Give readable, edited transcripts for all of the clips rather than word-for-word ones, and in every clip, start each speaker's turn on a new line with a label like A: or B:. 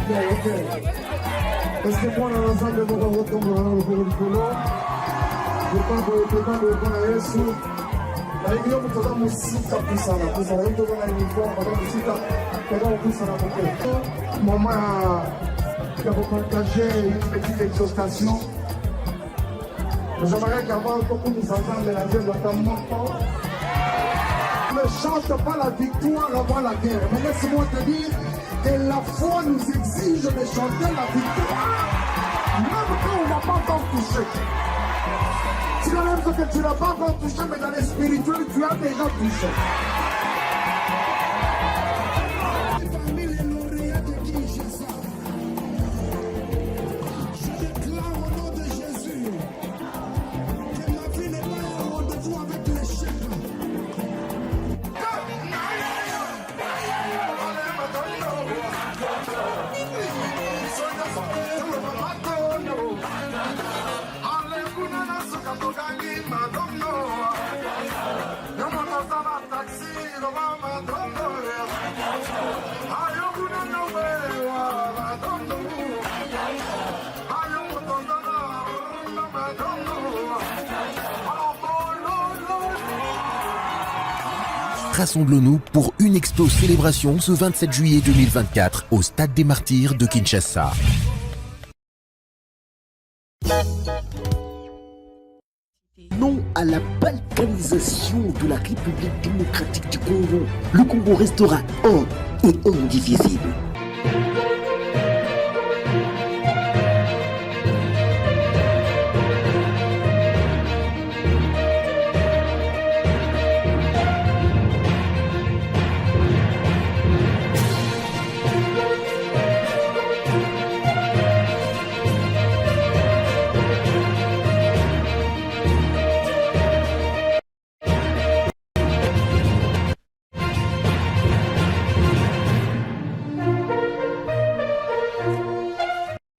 A: Ok. Est-ce que pour l'ensemble de nous retomber dans le cours du colon? Je pense que le président de l'État est sous. La Ligue de Toga Moussika Poussana, Poussana, il doit aller voir, Madame Moussika, Toga Poussana, maman, qui a partagé une petite exhortation. J'aimerais qu'avant que nous entendions la guerre, notamment, ne chante pas la victoire avant la guerre. Mais laisse-moi te dire que la foi nous exige de chanter la victoire, même quand on n'a pas encore touché. Si quand même que tu n'as pas encore touché, mais dans les spirituels, tu as déjà touché.
B: Rassemblons-nous pour une expo célébration ce 27 juillet 2024 au Stade des Martyrs de Kinshasa.
C: Non à la balkanisation de la République démocratique du Congo. Le Congo restera un et indivisible.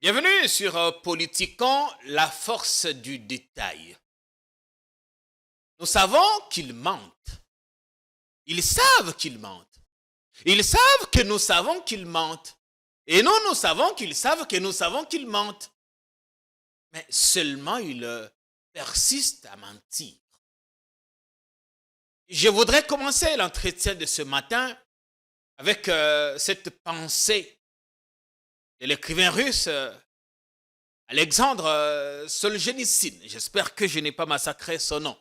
D: Bienvenue sur Politiquant, la force du détail. Nous savons qu'ils mentent. Ils savent qu'ils mentent. Ils savent que nous savons qu'ils mentent. Et nous savons qu'ils savent que nous savons qu'ils mentent. Mais seulement ils persistent à mentir. Je voudrais commencer l'entretien de ce matin avec cette pensée de l'écrivain russe Alexandre Solzhenitsyn. J'espère que je n'ai pas massacré son nom.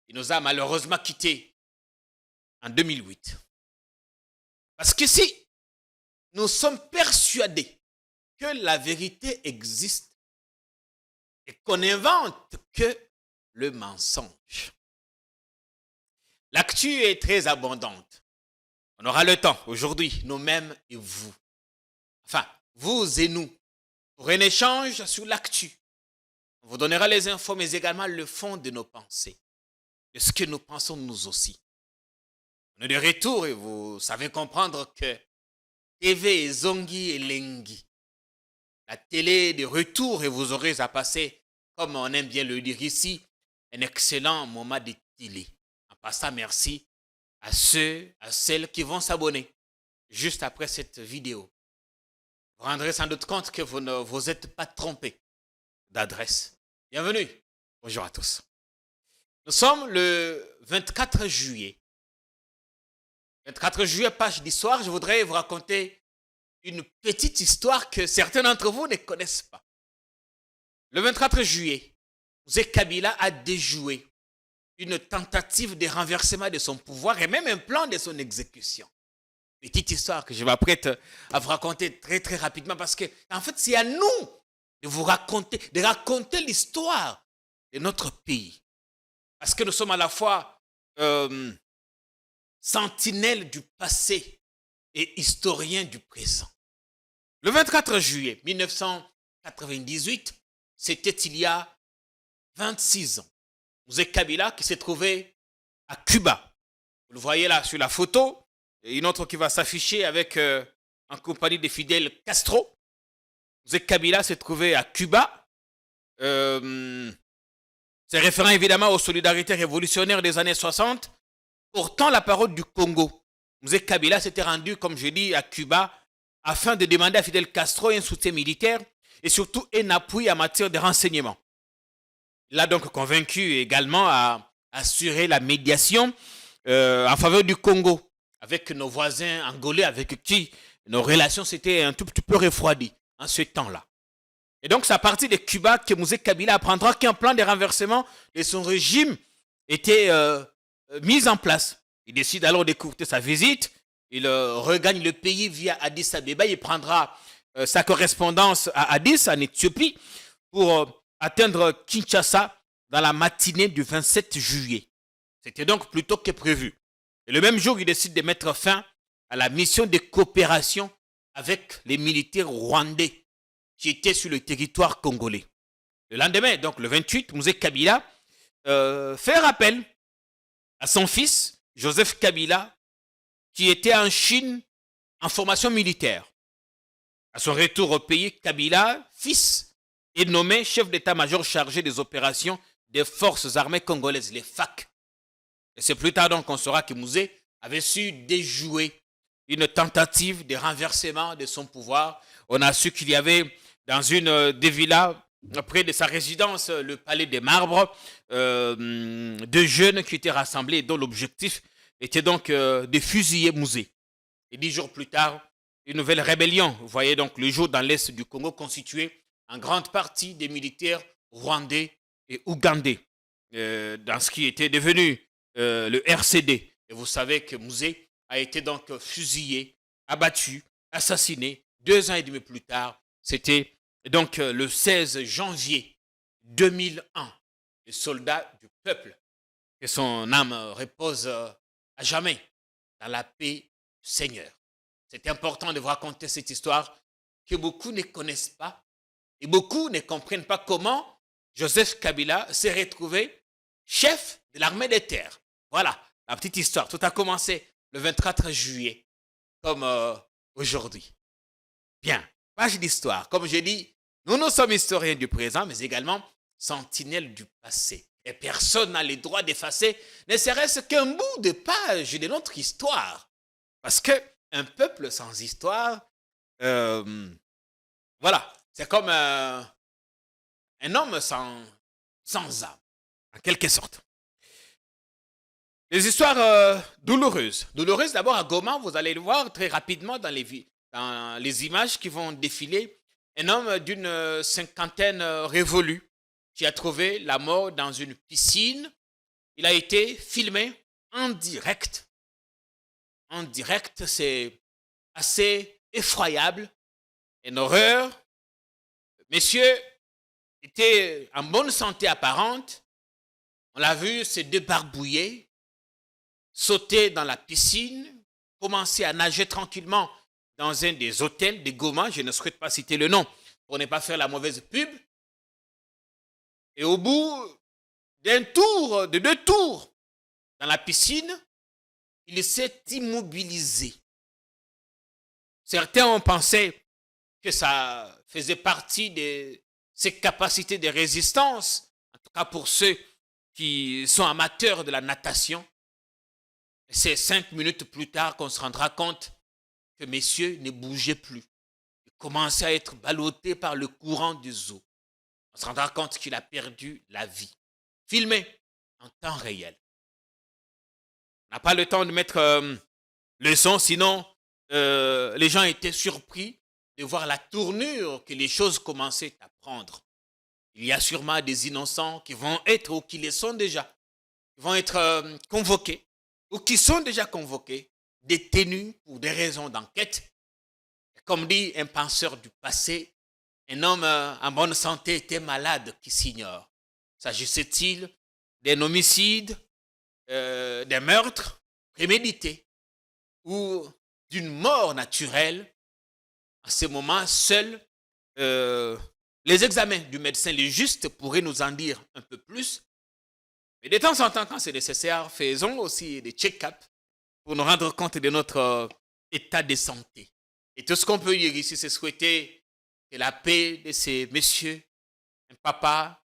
D: Il nous a malheureusement quittés en 2008. Parce que si nous sommes persuadés que la vérité existe et qu'on n'invente que le mensonge, l'actu est très abondante. On aura le temps aujourd'hui, nous-mêmes et vous. Enfin, vous et nous, pour un échange sur l'actu. On vous donnera les infos, mais également le fond de nos pensées, de ce que nous pensons nous aussi. On est de retour et vous savez comprendre que TV Zongi et Lengi, la télé est de retour et vous aurez à passer, comme on aime bien le dire ici, un excellent moment de télé. En passant, merci à ceux, à celles qui vont s'abonner juste après cette vidéo. Vous rendrez sans doute compte que vous ne vous êtes pas trompé d'adresse. Bienvenue. Bonjour à tous. Nous sommes le 24 juillet. 24 juillet, page d'histoire. Je voudrais vous raconter une petite histoire que certains d'entre vous ne connaissent pas. Le 24 juillet, Joseph Kabila a déjoué une tentative de renversement de son pouvoir et même un plan de son exécution. Petite histoire que je m'apprête à vous raconter très très rapidement parce que en fait c'est à nous de vous raconter, l'histoire de notre pays. Parce que nous sommes à la fois sentinelles du passé et historiens du présent. Le 24 juillet 1998, c'était il y a 26 ans. Joseph Kabila qui s'est trouvé à Cuba. Vous le voyez là sur la photo. Et une autre qui va s'afficher avec en compagnie de Fidel Castro. Joseph Kabila s'est trouvé à Cuba. C'est référent évidemment aux solidarités révolutionnaires des années 60. Pourtant, la parole du Congo. Joseph Kabila s'était rendu, comme je dis, à Cuba afin de demander à Fidel Castro un soutien militaire et surtout un appui en matière de renseignement. Il l'a donc convaincu également à assurer la médiation en faveur du Congo avec nos voisins angolais avec qui nos relations s'étaient un tout petit peu refroidies en ce temps-là. Et donc, c'est à partir de Cuba que Mosé Kabila apprendra qu'un plan de renversement de son régime était mis en place. Il décide alors d'écourter sa visite. Il regagne le pays via Addis Abeba. Il prendra sa correspondance à Addis, en Éthiopie, pour atteindre Kinshasa dans la matinée du 27 juillet. C'était donc plus tôt que prévu. Et le même jour, il décide de mettre fin à la mission de coopération avec les militaires rwandais qui étaient sur le territoire congolais. Le lendemain, donc le 28, Mosé Kabila fait rappel à son fils, Joseph Kabila, qui était en Chine en formation militaire. À son retour au pays, Kabila, fils, est nommé chef d'état-major chargé des opérations des forces armées congolaises, les FAC. Et c'est plus tard donc qu'on saura que Mosé avait su déjouer une tentative de renversement de son pouvoir. On a su qu'il y avait dans une des villas près de sa résidence, le palais des Marbres, deux jeunes qui étaient rassemblés et dont l'objectif était donc de fusiller Mosé. Et 10 jours plus tard, une nouvelle rébellion, vous voyez donc le jour dans l'est du Congo, constitué en grande partie des militaires rwandais et ougandais, dans ce qui était devenu le RCD. Et vous savez que Mosé a été donc fusillé, abattu, assassiné 2 ans et demi plus tard. C'était donc le 16 janvier 2001. Le soldat du peuple, que son âme repose à jamais dans la paix du Seigneur. C'est important de vous raconter cette histoire que beaucoup ne connaissent pas et beaucoup ne comprennent pas comment Joseph Kabila s'est retrouvé chef de l'armée des terres. Voilà la petite histoire. Tout a commencé le 24 juillet, comme aujourd'hui. Bien, page d'histoire. Comme je dis, nous sommes historiens du présent, mais également sentinelles du passé. Et personne n'a le droit d'effacer ne serait-ce qu'un bout de page de notre histoire. Parce qu'un peuple sans histoire, voilà, c'est comme un homme sans âme, en quelque sorte. Les histoires douloureuses. Douloureuses d'abord à Goma, vous allez le voir très rapidement dans les images qui vont défiler. Un homme d'une cinquantaine révolue qui a trouvé la mort dans une piscine. Il a été filmé en direct. En direct, c'est assez effroyable, une horreur. Monsieur était en bonne santé apparente. On l'a vu se débarbouiller, sauter dans la piscine, commencer à nager tranquillement dans un des hôtels de Goma. Je ne souhaite pas citer le nom pour ne pas faire la mauvaise pub. Et au bout de 2 tours dans la piscine, il s'est immobilisé. Certains ont pensé que ça faisait partie de ses capacités de résistance, en tout cas pour ceux qui sont amateurs de la natation. C'est 5 minutes plus tard qu'on se rendra compte que messieurs ne bougeaient plus. Il commençait à être ballotté par le courant des eaux. On se rendra compte qu'il a perdu la vie. Filmé en temps réel. On n'a pas le temps de mettre le son, sinon les gens étaient surpris de voir la tournure que les choses commençaient à prendre. Il y a sûrement des innocents qui vont être ou qui le sont déjà, qui vont être convoqués ou qui sont déjà convoqués, détenus pour des raisons d'enquête. Comme dit un penseur du passé, un homme en bonne santé était malade qui s'ignore. S'agissait-il d'un homicide, d'un meurtre prémédité ou d'une mort naturelle? À ce moment, seuls les examens du médecin légiste pourraient nous en dire un peu plus. Mais de temps en temps, quand c'est nécessaire, faisons aussi des check-up pour nous rendre compte de notre état de santé. Et tout ce qu'on peut dire ici, c'est souhaiter que la paix de ces messieurs, un papa,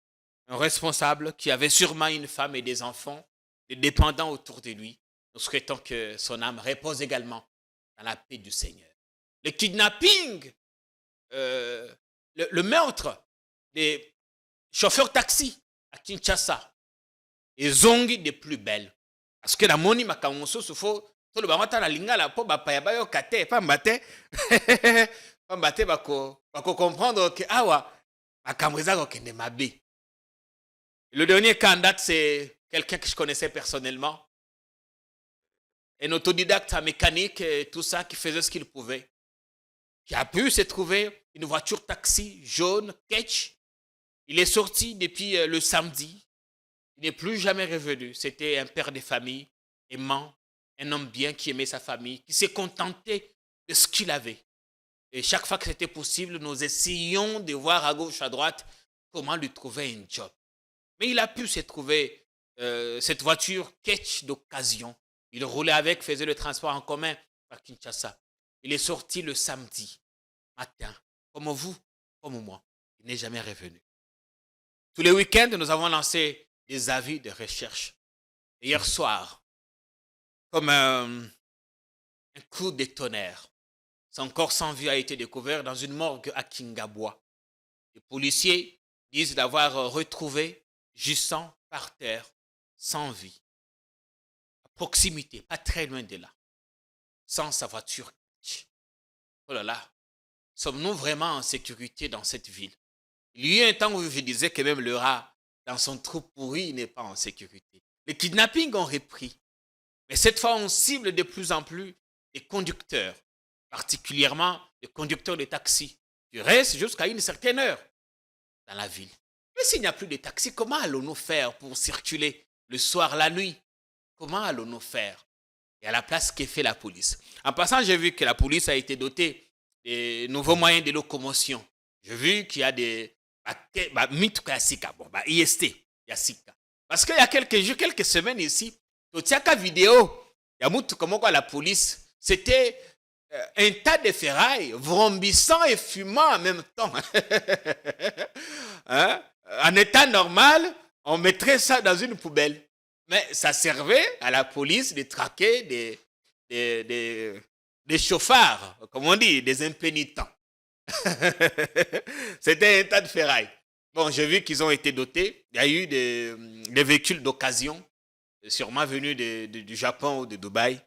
D: un responsable qui avait sûrement une femme et des enfants, des dépendants autour de lui, nous souhaitons que son âme repose également dans la paix du Seigneur. le kidnapping, le meurtre des chauffeurs taxi à Kinshasa. Et zongi des plus belles. Parce que la moni makamoso soufo, tout le bamata la lingala po bapaya bayo kate, pas mbate, pas mbate bako comprendre que awa makamreza ko kende mabe. Le dernier cas en date, c'est quelqu'un que je connaissais personnellement, un autodidacte en mécanique et tout ça, qui faisait ce qu'il pouvait, qui a pu se trouver une voiture taxi jaune, ketch. Il est sorti depuis le samedi. Il n'est plus jamais revenu. C'était un père de famille, aimant, un homme bien qui aimait sa famille, qui s'est contenté de ce qu'il avait. Et chaque fois que c'était possible, nous essayions de voir à gauche, à droite, comment lui trouver un job. Mais il a pu se trouver cette voiture ketch d'occasion. Il roulait avec, faisait le transport en commun à Kinshasa. Il est sorti le samedi matin, comme vous, comme moi. Il n'est jamais revenu. Tous les week-ends, nous avons lancé des avis de recherche. Et hier soir, comme un coup de tonnerre, son corps sans vie a été découvert dans une morgue à Kingabwa. Les policiers disent l'avoir retrouvé gisant par terre, sans vie, à proximité, pas très loin de là, sans sa voiture. Oh là là, sommes-nous vraiment en sécurité dans cette ville? Il y a eu un temps où je disais que même le rat, dans son trou pourri, n'est pas en sécurité. Les kidnappings ont repris. Mais cette fois, on cible de plus en plus les conducteurs, particulièrement les conducteurs de taxi. Tu restes jusqu'à une certaine heure dans la ville. Mais s'il n'y a plus de taxi, comment allons-nous faire pour circuler le soir, la nuit? Comment allons-nous faire? Et à la place, qu'est fait la police? En passant, j'ai vu que la police a été dotée de nouveaux moyens de locomotion. J'ai vu qu'il y a des mythes classiques, bon, IST, Yassika. Parce qu'il y a quelques jours, quelques semaines ici, Totiaka vidéo, il y a moutou comment quoi la police, c'était un tas de ferrailles, vrombissant et fumant en même temps. Hein? En état normal, on mettrait ça dans une poubelle. Mais ça servait à la police de traquer des chauffards, comme on dit, des impénitents. C'était un tas de ferrailles. Bon, j'ai vu qu'ils ont été dotés. Il y a eu des véhicules d'occasion, sûrement venus du Japon ou de Dubaï,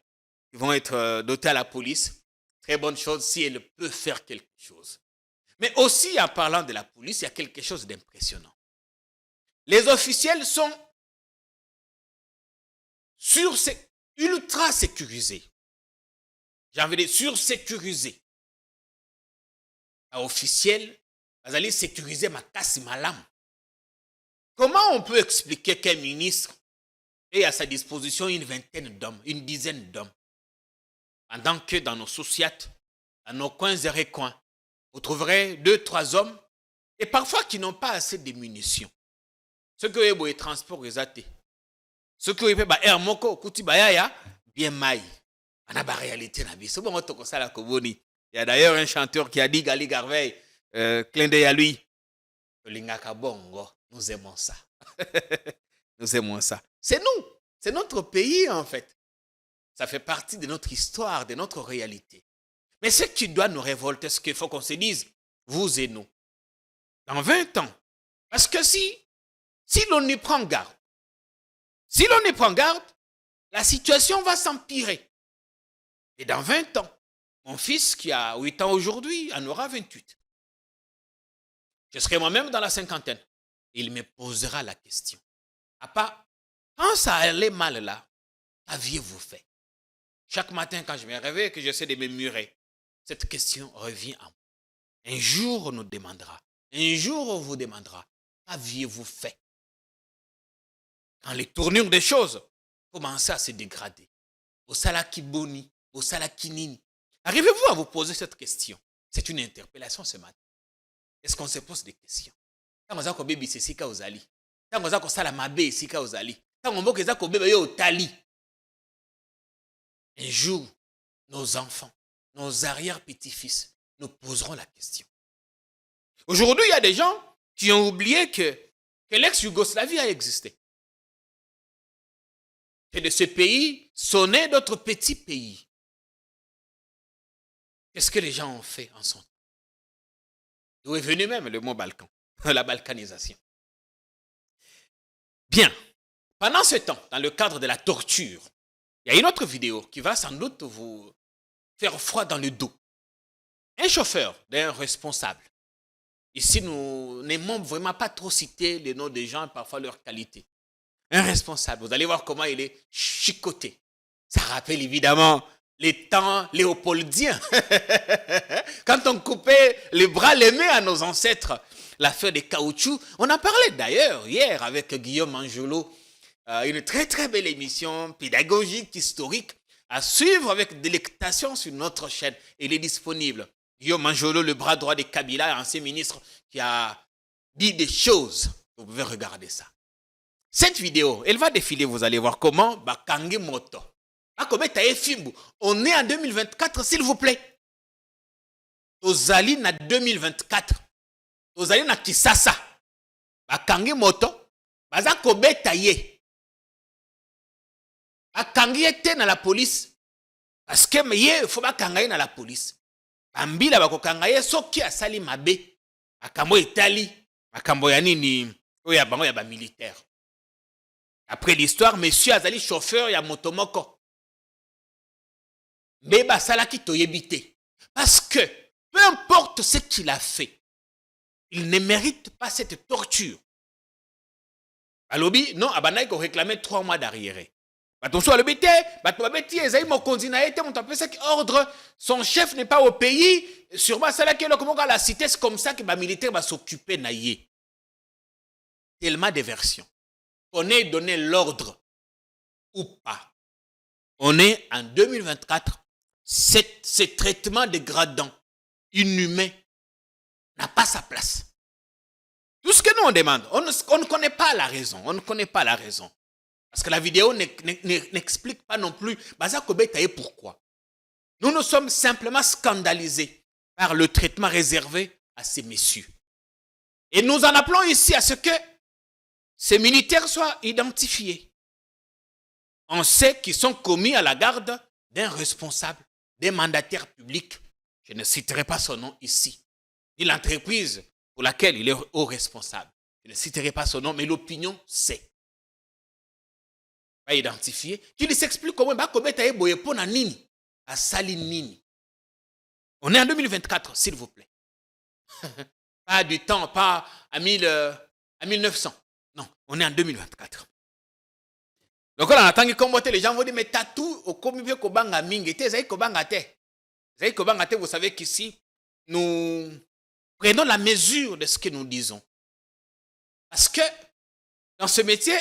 D: qui vont être dotés à la police. Très bonne chose si elle peut faire quelque chose. Mais aussi, en parlant de la police, il y a quelque chose d'impressionnant. Les officiels sont ultra sécurisés. J'ai envie de dire sursécurisés. Officiel, vous allez sécuriser ma casse, ma lame. Comment on peut expliquer qu'un ministre ait à sa disposition une vingtaine d'hommes, une dizaine d'hommes, pendant que dans nos sociétés, dans nos coins et recoins, vous trouverez 2-3 hommes, et parfois qui n'ont pas assez de munitions. Ceux qui ont les transports, les athées. Ceux qui ont les air moko, kuti bayaya, bien maï. On a la réalité. C'est bon, on ça la Koboni. Il y a d'ailleurs un chanteur qui a dit, Gali Garvey, clin d'œil à lui, Lingaka Bongo, nous aimons ça. Nous aimons ça. C'est nous, c'est notre pays en fait. Ça fait partie de notre histoire, de notre réalité. Mais ce qui doit nous révolter, c'est qu'il faut qu'on se dise, vous et nous, dans 20 ans, parce que si l'on y prend garde, la situation va s'empirer. Et dans 20 ans, mon fils qui a 8 ans aujourd'hui en aura 28. Je serai moi-même dans la cinquantaine. Il me posera la question. Papa, quand ça allait mal là, qu'aviez-vous fait? Chaque matin quand je me réveille, que j'essaie de me murer, cette question revient à moi. Un jour on nous demandera, un jour on vous demandera, qu'aviez-vous fait? Quand les tournures des choses commencent à se dégrader, au salaki boni, au salaki nini, arrivez-vous à vous poser cette question? C'est une interpellation ce matin. Est-ce qu'on se pose des questions? Quand on a un bébé, c'est sika ozali. Quand on a un salamabe, c'est sika ozali. Quand on a un bébé, c'est tali. Un jour, nos enfants, nos arrière-petits-fils nous poseront la question. Aujourd'hui, il y a des gens qui ont oublié que l'ex-Yougoslavie a existé. Que de ce pays sont nés d'autres petits pays. Qu'est-ce que les gens ont fait en son temps? D'où est venu même le mot Balkan, la balkanisation. Bien. Pendant ce temps, dans le cadre de la torture, il y a une autre vidéo qui va sans doute vous faire froid dans le dos. Un chauffeur d'un responsable. Ici, nous n'aimons vraiment pas trop citer les noms des gens et parfois leur qualité. Un responsable, vous allez voir comment il est chicoté. Ça rappelle évidemment les temps léopoldiens. Quand on coupait les bras, les mains à nos ancêtres, l'affaire des caoutchoucs. On en parlait d'ailleurs hier avec Guillaume Angelot. Une très très belle émission pédagogique, historique, à suivre avec délectation sur notre chaîne. Il est disponible. Guillaume Angelot, le bras droit de Kabila, ancien ministre, qui a dit des choses. Vous pouvez regarder ça. Cette vidéo, elle va défiler, vous allez voir comment. Bakangi Moto. On est en 2024, s'il vous plaît. Ozali na 2024. Ozali na Kisasa. Bakangi Moto. Baza kobeta ye. Bakangi ete na la police. Parce que il faut bakanga ye na la police. Bambila bakokanga ye soki asali mabe. Makambo etali. Makambo ya nini. Oya bango ya ba militaire. Après l'histoire, monsieur azali chauffeur ya motomoko. Beba salaki toyebite. Parce que, peu importe ce qu'il a fait, il ne mérite pas cette torture. Alobi, non, abanaï ko réclamer 3 mois d'arriéré. Attention, alobi te, batobabeti, ezaï mokonzi na ete, montape saki ordre, son chef n'est pas au pays, sûrement salaki lo comment la cité, c'est comme ça que ba militaire va s'occuper na ye. Tellement de versions. On est donné l'ordre ou pas. On est en 2024. Ce traitement dégradant, inhumain, n'a pas sa place. Tout ce que nous on demande, on ne connaît pas la raison. On ne connaît pas la raison. Parce que la vidéo n'explique pas non plus pourquoi. Nous nous sommes simplement scandalisés par le traitement réservé à ces messieurs. Et nous en appelons ici à ce que ces militaires soient identifiés. On sait qu'ils sont commis à la garde d'un responsable, d'un mandataire public. Je ne citerai pas son nom ici. Ni l'entreprise pour laquelle il est haut responsable. Je ne citerai pas son nom, mais l'opinion sait. Pas identifié. Qu'il s'explique comment nini, à Sali Nini. On est en 2024, s'il vous plaît. Pas du temps, pas à 1900. Non, on est en 2024. Donc, on attend que les gens vont dire, mais tatou, au comité kobanga mingi, vous savez qu'ici, nous prenons la mesure de ce que nous disons. Parce que, dans ce métier,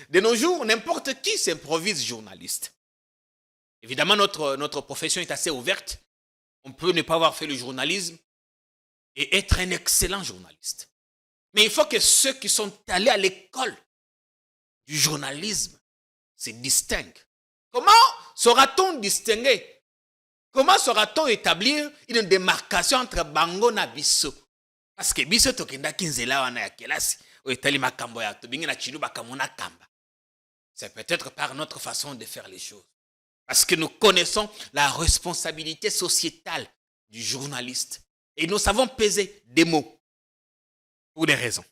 D: de nos jours, n'importe qui s'improvise journaliste. Évidemment, notre profession est assez ouverte. On peut ne pas avoir fait le journalisme et être un excellent journaliste. Mais il faut que ceux qui sont allés à l'école du journalisme se distinguent. Comment saura-t-on distinguer? Comment saura-t-on établir une démarcation entre bango na biso? Parce que biso tokenda kinzela wana ya kelasi o etali makambo ya to bingina chilu bakamona kamba. C'est peut-être par notre façon de faire les choses. Parce que nous connaissons la responsabilité sociétale du journaliste. Et nous savons peser des mots pour des raisons.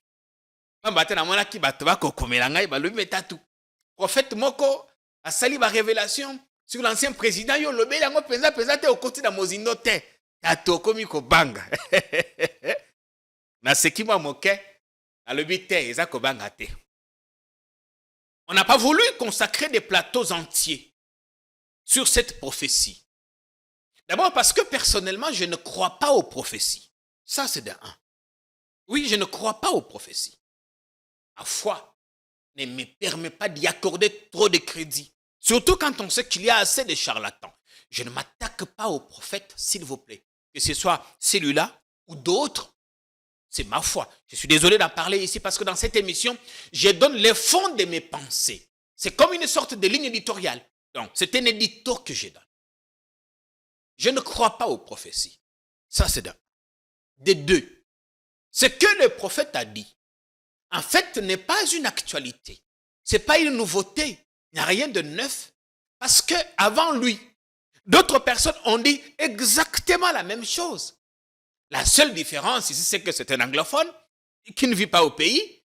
D: Prophète Moko a sali ma révélation sur l'ancien président. Yo lobé yango penza te au côté de Mozindo te. Tato komi ko banga. Na seki mo moke a lobi te eza ko banga te. On n'a pas voulu consacrer des plateaux entiers sur cette prophétie. D'abord parce que personnellement, je ne crois pas aux prophéties. Ça, c'est de un. Oui, je ne crois pas aux prophéties. Ma foi ne me permet pas d'y accorder trop de crédit. Surtout quand on sait qu'il y a assez de charlatans. Je ne m'attaque pas aux prophètes, s'il vous plaît. Que ce soit celui-là ou d'autres. C'est ma foi. Je suis désolé d'en parler ici parce que dans cette émission, je donne les fonds de mes pensées. C'est comme une sorte de ligne éditoriale. Donc, c'est un édito que je donne. Je ne crois pas aux prophéties. Ça, c'est d'un. De deux, ce que le prophète a dit, en fait, n'est pas une actualité. Ce n'est pas une nouveauté. Il n'y a rien de neuf. Parce qu'avant lui, D'autres personnes ont dit exactement la même chose. La seule différence ici, c'est que c'est un anglophone qui ne vit pas au pays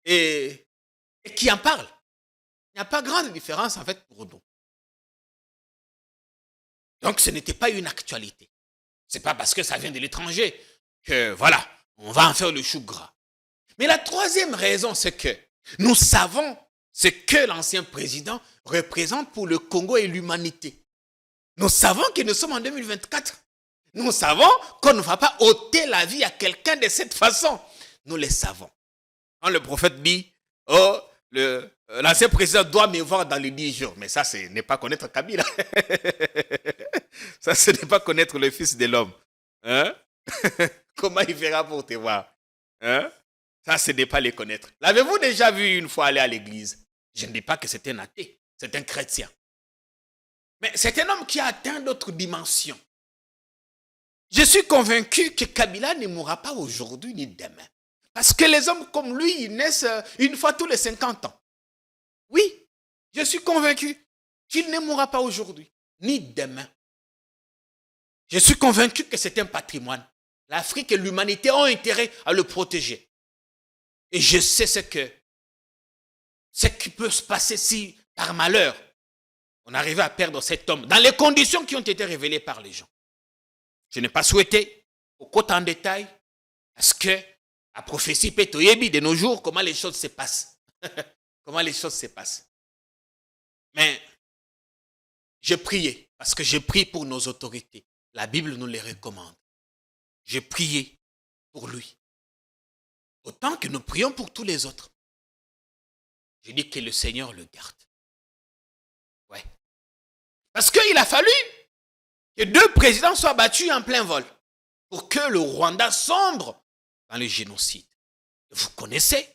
D: et qui en parle. Il n'y a pas grande différence en fait pour nous. Donc ce n'était pas une actualité. Ce n'est pas parce que ça vient de l'étranger que voilà, on va en faire le chou gras. Mais la troisième raison, c'est que nous savons ce que l'ancien président représente pour le Congo et l'humanité. Nous savons que nous sommes en 2024. Nous savons qu'on ne va pas ôter la vie à quelqu'un de cette façon. Nous le savons. Quand le prophète dit, oh, l'ancien président doit me voir dans les 10 jours. Mais ça, ce n'est pas connaître Kabila. Ça, ce n'est pas connaître le Fils de l'homme. Hein? Comment il verra pour te voir? Hein? Ça, ce n'est pas les connaître. L'avez-vous déjà vu une fois aller à l'église? Je ne dis pas que c'est un athée, c'est un chrétien. Mais c'est un homme qui a atteint d'autres dimensions. Je suis convaincu que Kabila ne mourra pas aujourd'hui ni demain. Parce que les hommes comme lui, ils naissent une fois tous les 50 ans. Oui, je suis convaincu qu'il ne mourra pas aujourd'hui ni demain. Je suis convaincu que c'est un patrimoine. L'Afrique et l'humanité ont intérêt à le protéger. Et je sais ce qui peut se passer si, par malheur, on arrivait à perdre cet homme dans les conditions qui ont été révélées par les gens. Je n'ai pas souhaité au côté en détail parce que la prophétie Petoyebi de nos jours, comment les choses se passent. Comment les choses se passent. Mais j'ai prié parce que j'ai prié pour nos autorités. La Bible nous les recommande. J'ai prié pour lui. Autant que nous prions pour tous les autres. Je dis que le Seigneur le garde. Ouais. Parce qu'il a fallu que 2 présidents soient battus en plein vol pour que le Rwanda sombre dans le génocide. Vous connaissez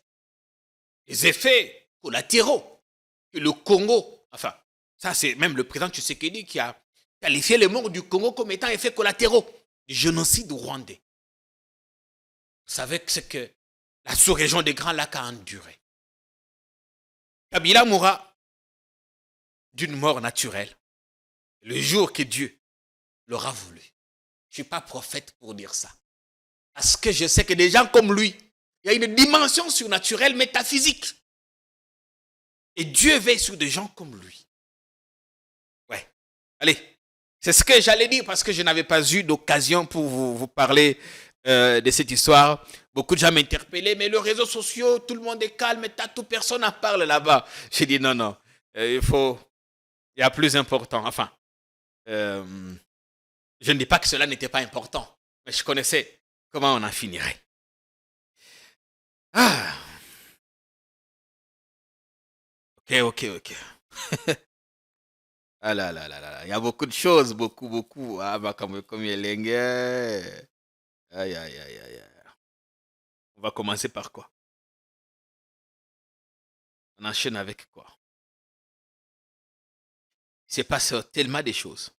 D: les effets collatéraux que le Congo, enfin, ça c'est même le président Tshisekedi qui a qualifié les morts du Congo comme étant effets collatéraux du génocide rwandais. Vous savez ce que la sous-région des Grands Lacs a enduré. Kabila mourra d'une mort naturelle le jour que Dieu l'aura voulu. Je ne suis pas prophète pour dire ça. Parce que je sais que des gens comme lui, il y a une dimension surnaturelle, métaphysique. Et Dieu veille sur des gens comme lui. Ouais. Allez, c'est ce que j'allais dire parce que je n'avais pas eu d'occasion pour vous parler de cette histoire. Beaucoup de gens m'interpellaient, mais les réseaux sociaux, tout le monde est calme, tout personne n'en parle là-bas. J'ai dit non, il y a plus important. Enfin, je ne dis pas que cela n'était pas important, mais je connaissais comment on en finirait. Ah. Ok. Ah là. Il y a beaucoup de choses, beaucoup. Ah, bah, comme il est aïe. On va commencer par quoi? On enchaîne avec quoi? Il s'est passé tellement des choses.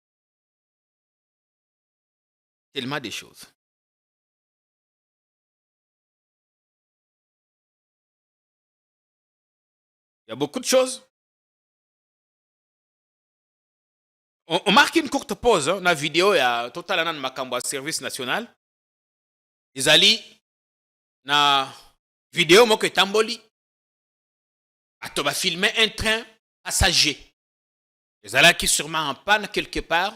D: Tellement des choses. Il y a beaucoup de choses. On marque une courte pause. Hein. La vidéo, il y a totalement makambo service national. Ils allaient na vidéo moko tamboli. Atoba filmer un train passager. Ils allaient qui sûrement en panne quelque part.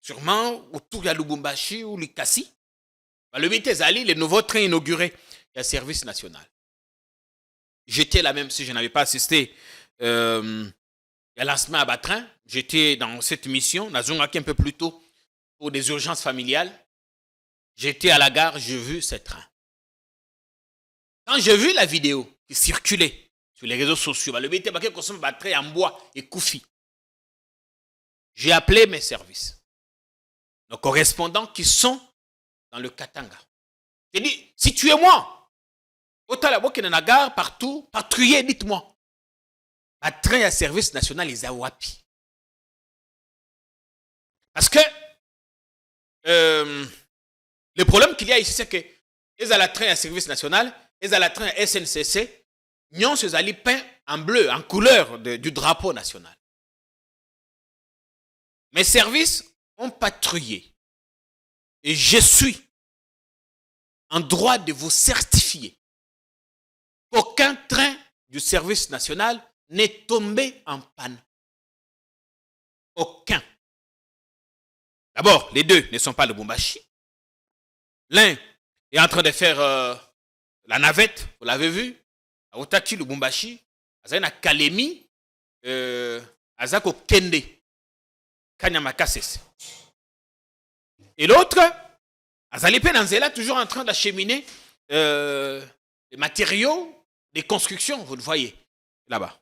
D: Sûrement autour de Lubumbashi ou Likasi. Le 8 Ezali, le nouveau train inauguré. Il y a service national. J'étais là même si je n'avais pas assisté à lancement à Batrin. J'étais dans cette mission, Nazungaki un peu plus tôt, pour des urgences familiales. J'étais à la gare, j'ai vu ce train. Quand j'ai vu la vidéo qui circulait sur les réseaux sociaux, le BT Baké consomme Batrin en bois et Koufi. J'ai appelé mes services. Nos correspondants qui sont dans le Katanga. J'ai dit, situez-moi. Au Gare, partout, patrouillez, dites-moi. Un train à service national, ils ont wapi. Parce que le problème qu'il y a ici, c'est que ils ont la train à service national, ils ont la train à SNCC, ils ont ces alliés peints en bleu, en couleur du drapeau national. Mes services ont patrouillé. Et je suis en droit de vous certifier qu'aucun train du service national n'est tombé en panne. Aucun. D'abord, les deux ne sont pas de Lubumbashi. L'un est en train de faire la navette, vous l'avez vu, à Otaki, Lubumbashi, à na Kalemi, à Zako Kende, Kanyamakasese. Et l'autre, à Zalipe Nanzela, toujours en train d'acheminer les matériaux des constructions, vous le voyez, là-bas.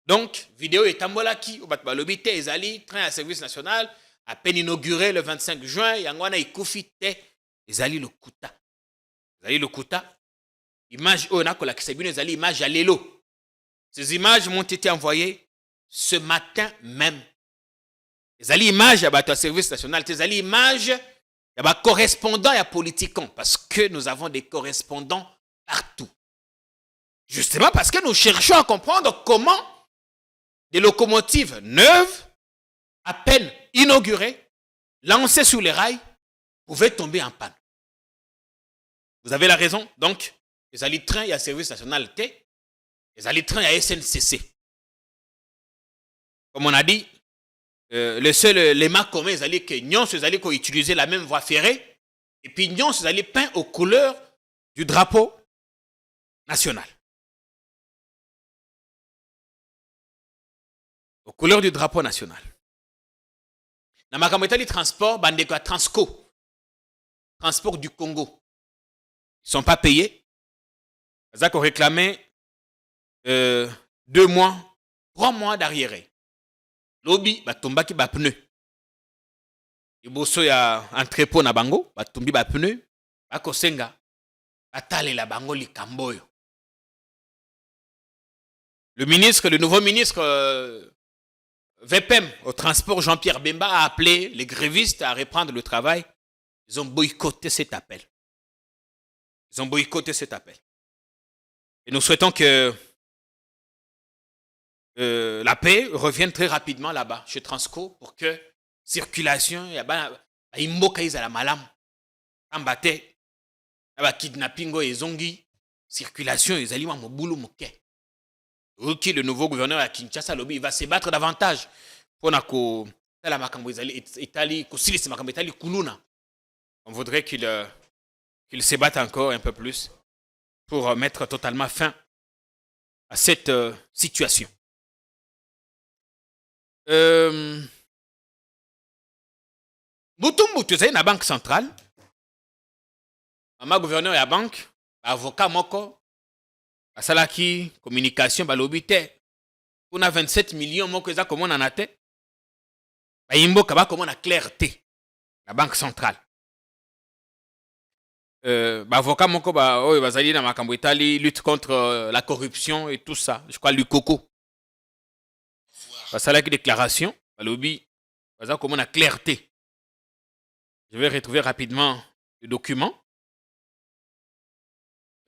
D: Donc, vidéo est ambolaki, au Batbalobite, Ezali, train à service national, à peine inauguré le 25 juin, Yangwana Ikufite, Ezali le Kuta. Ezali le Kuta, image, on a que la Kisabine, Ezali, image à l'élo. Ces images m'ont été envoyées ce matin même. Ezali, image à service national, Ezali, image, il y a correspondants et politiciens, parce que nous avons des correspondants partout. Justement parce que nous cherchons à comprendre comment des locomotives neuves, à peine inaugurées, lancées sur les rails, pouvaient tomber en panne. Vous avez la raison. Donc, les alliés trains, il y a service national T, les alliés trains, il y a SNCC. Comme on a dit, les marques communs, les alliés qui ont utilisé la même voie ferrée, et puis Nyon, ces alliés peints aux couleurs du drapeau national. Aux couleurs du drapeau national. Dans ma caméra de transport, bandeko à Transco, transport du Congo, ils ne sont pas payés. Ils ont réclamé 2 mois, 3 mois d'arriéré. Lobby, batomba ki ba pneu. Iboso ya entrepôt na bango, batombi ba pneu, bakosenga, batale la bango likamboyo. Le nouveau ministre VPM au transport, Jean-Pierre Bemba, a appelé les grévistes à reprendre le travail. Ils ont boycotté cet appel. Et nous souhaitons que la paix revienne très rapidement là-bas, chez Transco, pour que circulation, il y a imboka izala malam, ambate, kidnapping et zongi, circulation, ils allaient mobulu moke. Qui le nouveau gouverneur à Kinshasa lobby, il va se battre davantage pour la makambo Italie, kuluna. On voudrait qu'il se batte encore un peu plus pour mettre totalement fin à cette situation. Butumbu, tu sais, la banque centrale, ma gouverneur et la banque, avocat moko, Asalaki, communication, balobite. On a 27 millions, moi, que ça, comment on en a été? Imbo, comment on a clarté? La banque centrale. Avocat, moko, bazali na makambo Italie, lutte contre la corruption et tout ça. Je crois, Lukoko. Asalaki déclaration, balobi, comment on a clarté? Je vais retrouver rapidement le document.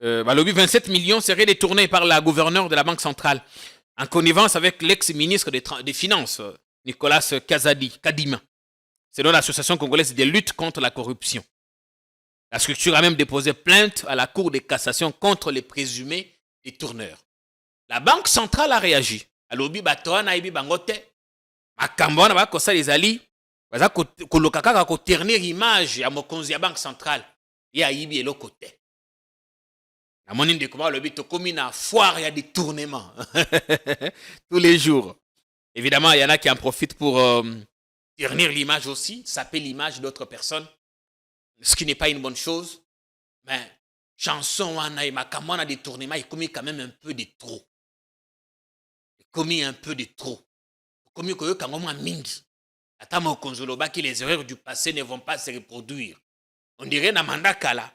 D: Balobi, 27 millions seraient détournés par la gouverneure de la Banque centrale, en connivence avec l'ex-ministre des Finances, Nicolas Kadima, selon l'Association congolaise de lutte contre la corruption. La structure a même déposé plainte à la Cour de cassation contre les présumés détourneurs. La Banque centrale a réagi. Balobi, batoana ibi bangote, makambona bakosa les alliés, baza kolokaka ko ternir image ya mokonzi ya Banque centrale, ya ibi elokote. La monnaie de comment le but comme une foire, il y a des tournements tous les jours. Évidemment, il y en a qui en profitent pour ternir l'image aussi, saper l'image d'autres personnes, ce qui n'est pas une bonne chose. Mais chanson, on a des tournements, il commet quand même un peu de trop. Il commet un peu de trop. Il commet quand même mingi. Attends, konzoloba que les erreurs du passé ne vont pas se reproduire. On dirait na mandakala.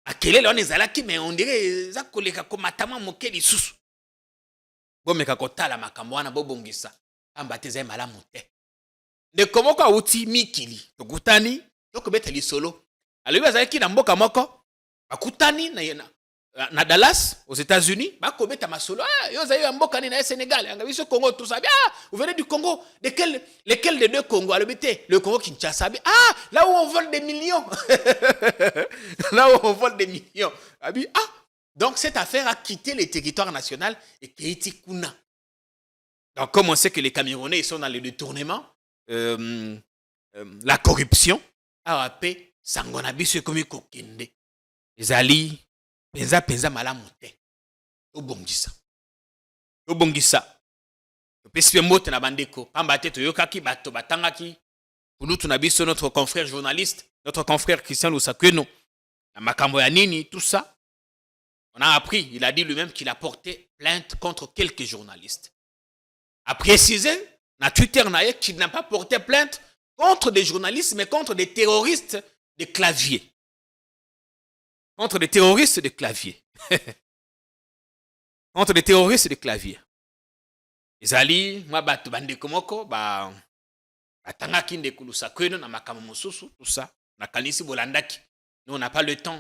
D: Akelele on ezalaki mais on dirait za koleka ko matama moke lisusu bomeka kotala makambo wana bobongisa amba teze malamu te de komoko auti mikili tokutani tokobeta lisolo alobi azalaki na mboka moko akutani na na Dallas, aux États-Unis, bah kobeta masolo, yo zayo amboka ni na Sénégal, angabiso Congo tout ça. Ah, vous venez du Congo, lesquels des deux Congos? Le Congo Kinshasa. Ah, là où on vole des millions. Là où on vole des millions. Ah, donc cette affaire a quitté le territoire national et Keiti Kuna. Donc comme on sait que les Camerounais ils sont dans le détournement, la corruption, AAP, Sangonabiso comme Kokende. Les alliés, penza malamu te. Obongisa. Pesi mbote na bandeko. Pamba te toyokaki bato batangaki. Pour nous tunabiso notre confrère journaliste, notre confrère Christian Lusakweno, na makambo ya nini, tout ça. On a appris, il a dit lui-même qu'il a porté plainte contre quelques journalistes. A précisé, na Twitter qu'il n'a pas porté plainte contre des journalistes, mais contre des terroristes de clavier. Contre des terroristes de clavier. Contre des terroristes de clavier. Les alliés, moi, bande komoko, batangaki ndeko Lusakweno na makambo mosusu, tout ça. Na kanisi bolandaki. Nous, on n'a pas le temps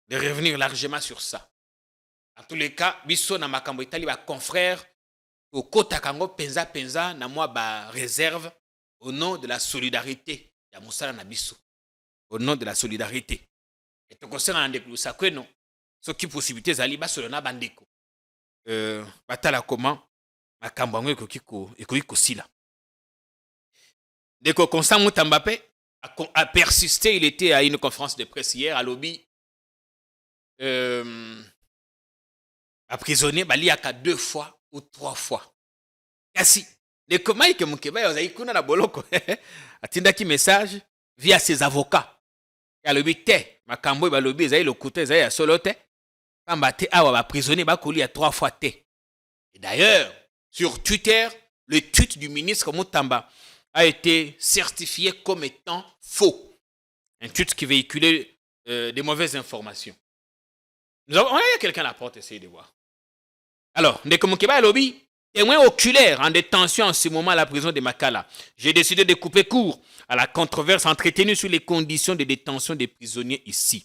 D: de revenir largement sur ça. En tous les cas, biso na makambo itali ba confrère au kota kango penza na moi ba réserve au nom de la solidarité ya musala na biso. Au nom de la solidarité. Et to concernant ndeko Lusakweno, ce qui possibilité zali ba solona bandeko. Batala comment makambo ngo ekoki sila. Ndeko Constant Mutambapé a persisté, il était à une conférence de presse hier à lobby. Emprisonné baliaka 2 fois ou 3 fois. Kasi de comment que mukeba yozaikuna na boloko atindaki message via ses avocats. Ya lobby te makambo ba lobby ezai lokuta ezai ya solo te. Pamba te awa ba prisonnier ba koli ya 3 fois te. Et d'ailleurs, sur Twitter, le tweet du ministre Mutamba a été certifié comme étant faux. Un tweet qui véhiculait des mauvaises informations. On a quelqu'un à la porte, essayez de voir. Alors, Ndeko Mukeba Lobby, témoin oculaire en détention en ce moment à la prison de Makala. J'ai décidé de couper court à la controverse entretenue sur les conditions de détention des prisonniers ici.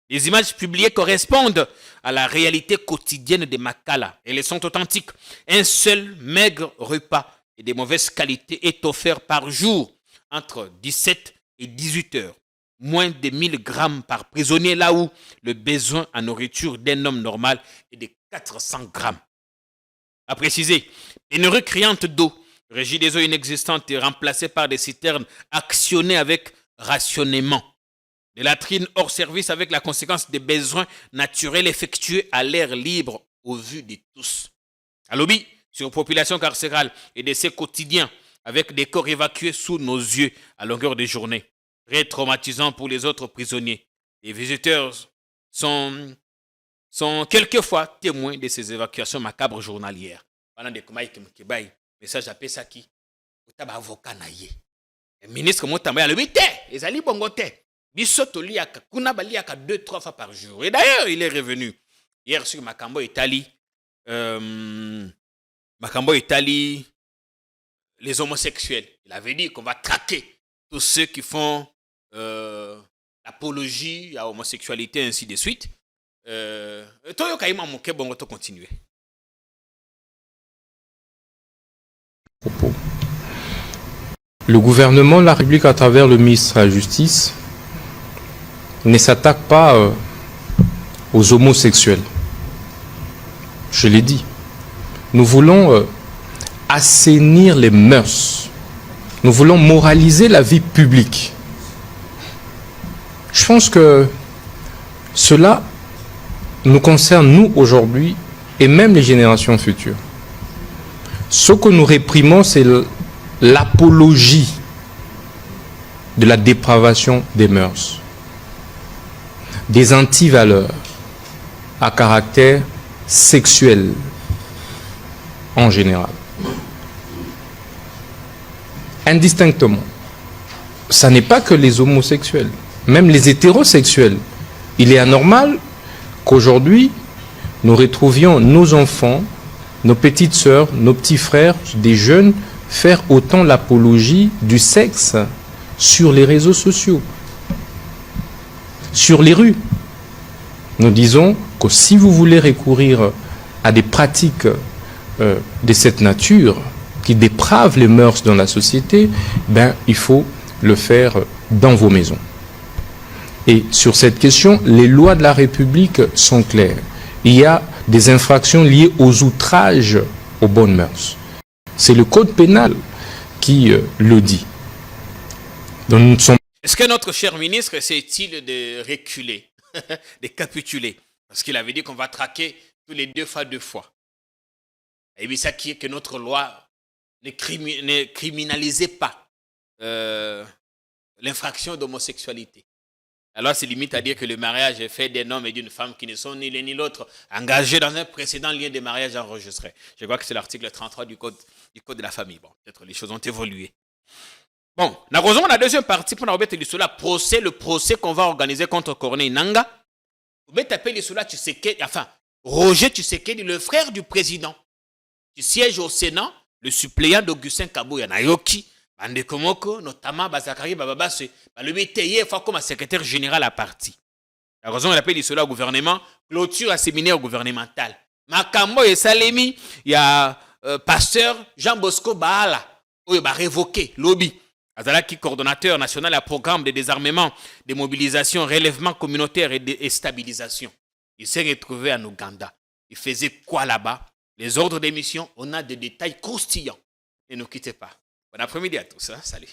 D: Les images publiées correspondent à la réalité quotidienne de Makala. Elles sont authentiques. Un seul maigre repas et de mauvaise qualité est offert par jour entre 17 et 18 heures. Moins de 1000 grammes par prisonnier, là où le besoin en nourriture d'un homme normal est de 400 grammes. À préciser, pénurie criante d'eau, régie des eaux inexistantes et remplacée par des citernes actionnées avec rationnement. Des latrines hors service avec la conséquence des besoins naturels effectués à l'air libre au vu de tous. À lobby, sur population carcérale et décès quotidiens avec des corps évacués sous nos yeux à longueur de journée. Très traumatisant pour les autres prisonniers. Les visiteurs sont quelquefois témoins de ces évacuations macabres journalières. Pendant des Mukeba, message à Pesaki, avocat naïe. Le ministre Mutamba le bité, les alliés bongoté. Bisoto liaka, kuna baliaka 2-3 fois par jour. Et d'ailleurs, il est revenu hier sur Makambo Italie. Makambo Italie, les homosexuels. Il avait dit qu'on va traquer tous ceux qui font l'apologie à l'homosexualité, ainsi de suite. Continuer.
E: Le gouvernement de la République, à travers le ministre de la Justice, ne s'attaque pas aux homosexuels. Je l'ai dit. Nous voulons assainir les mœurs. Nous voulons moraliser la vie publique. Je pense que cela nous concerne, nous, aujourd'hui, et même les générations futures. Ce que nous réprimons, c'est l'apologie de la dépravation des mœurs, des antivaleurs à caractère sexuel en général. Indistinctement. Ça n'est pas que les homosexuels, même les hétérosexuels. Il est anormal qu'aujourd'hui, nous retrouvions nos enfants, nos petites sœurs, nos petits frères, des jeunes, faire autant l'apologie du sexe sur les réseaux sociaux, sur les rues. Nous disons que si vous voulez recourir à des pratiques de cette nature qui dépravent les mœurs dans la société, ben, il faut le faire dans vos maisons. Et sur cette question, les lois de la République sont claires. Il y a des infractions liées aux outrages aux bonnes mœurs. C'est le code pénal qui le dit. Donc, nous sommes...
D: Est-ce que notre cher ministre essaie-t-il de reculer, de capituler? Parce qu'il avait dit qu'on va traquer tous les 2 fois. Et bien, ça qui est que notre loi ne criminalisait pas l'infraction d'homosexualité. Alors, c'est limite à dire que le mariage est fait d'un homme et d'une femme qui ne sont ni l'un ni l'autre engagés dans un précédent lien de mariage enregistré. Je crois que c'est l'article 33 du code de la famille. Bon, peut-être les choses ont évolué. Bon, nous avons la deuxième partie pour nous mettre le procès qu'on va organiser contre Corneille Nangaa. Vous mettez appelé cela Roger Tshisekedi, le frère du président, qui siège au Sénat, le suppléant d'Augustin Kabouya Nayoki, Bandekomoko, notamment Bazakari Bababase, le métayer comme secrétaire général à parti. La raison elle appelle cela au gouvernement, clôture à séminaire gouvernemental. Makambo et Salemi, il y a pasteur Jean Bosco Baala, où il va révoquer lobby. Azalaki, coordonnateur national à programme de désarmement, de mobilisation, relèvement communautaire et stabilisation. Il s'est retrouvé en Ouganda. Il faisait quoi là-bas? Les ordres d'émission, on a des détails croustillants. Ne nous quittez pas. Bon après-midi à tous. Salut.